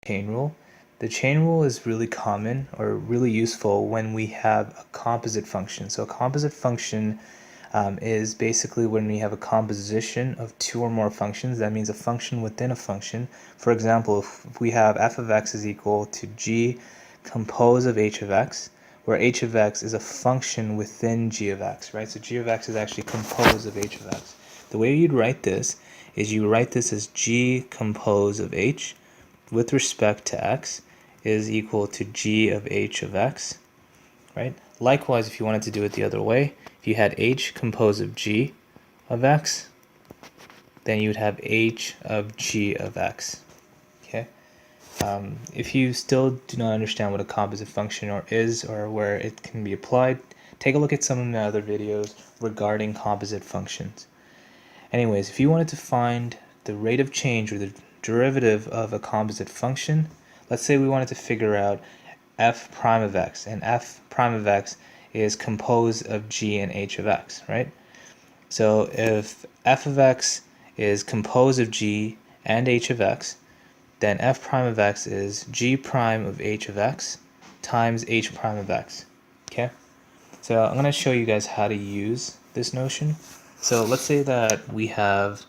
chain rule. The chain rule is really common or really useful when we have a composite function. So a composite function is basically when we have a composition of two or more functions. That means a function within a function. For example, if we have f of x is equal to g composed of h of x, where h of x is a function within g of x, right? So g of x is actually composed of h of x. The way you'd write this is you write this as g composed of h with respect to x is equal to g of h of x, right? Likewise, if you wanted to do it the other way, if you had h composed of g of x, then you would have h of g of x, okay? If you still do not understand what a composite function is or where it can be applied, take a look at some of my other videos regarding composite functions. Anyways, if you wanted to find the rate of change or the derivative of a composite function, let's say we wanted to figure out f prime of x, and f prime of x is composed of g and h of x, right? So if f of x is composed of g and h of x, then f prime of x is g prime of h of x times h prime of x, okay? So I'm going to show you guys how to use this notion. So let's say that we have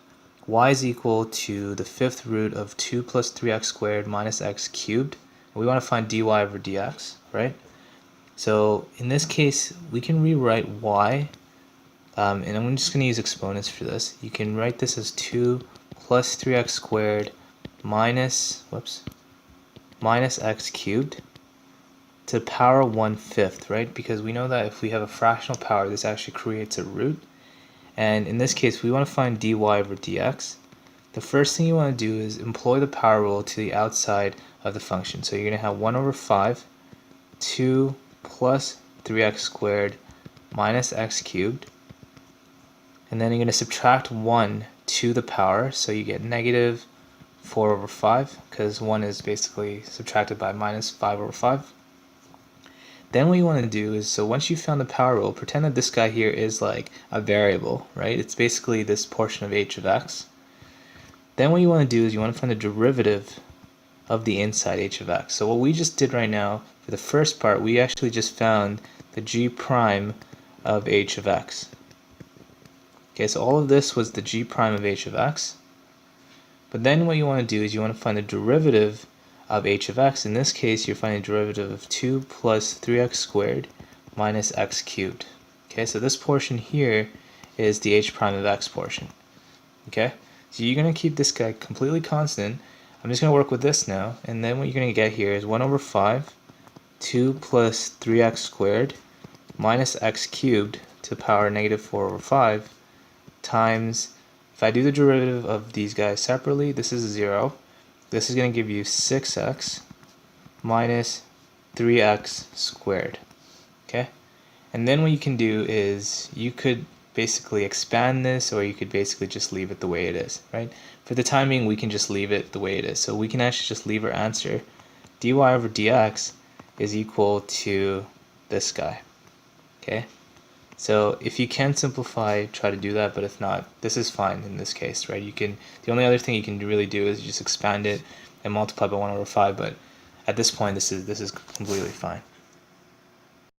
y is equal to the fifth root of 2 plus 3x squared minus x cubed. We want to find dy over dx, right? So in this case, we can rewrite y, and I'm just going to use exponents for this. You can write this as 2 plus 3x squared minus x cubed to the power 1/5, right? Because we know that if we have a fractional power, this actually creates a root. And in this case, we want to find dy over dx. The first thing you want to do is employ the power rule to the outside of the function. So you're going to have 1/5, 2 plus 3x squared minus x cubed. And then you're going to subtract 1 to the power, so you get negative 4/5, because 1 is basically subtracted by minus 5/5. Then what you want to do is, so once you found the power rule, pretend that this guy here is like a variable, right? It's basically this portion of h of x. Then what you want to do is you want to find the derivative of the inside h of x. So what we just did right now, for the first part, we actually just found the g prime of h of x. Okay, so all of this was the g prime of h of x. But then what you want to do is you want to find the derivative of h of x. In this case, you're finding the derivative of 2 plus 3x squared minus x cubed. Okay, so this portion here is the h prime of x portion. Okay, so you're going to keep this guy completely constant. I'm just going to work with this now, and then what you're going to get here is 1/5, 2 plus 3x squared minus x cubed to the power negative 4/5 times, if I do the derivative of these guys separately, this is 0. This is going to give you 6x minus 3x squared. Okay? And then what you can do is you could basically expand this, or you could basically just leave it the way it is, right? For the time being, we can just leave it the way it is. So we can actually just leave our answer. Dy over dx is equal to this guy. Okay? So if you can simplify, try to do that, but if not, this is fine in this case, right? The only other thing you can really do is just expand it and multiply by 1/5, but at this point, this is completely fine.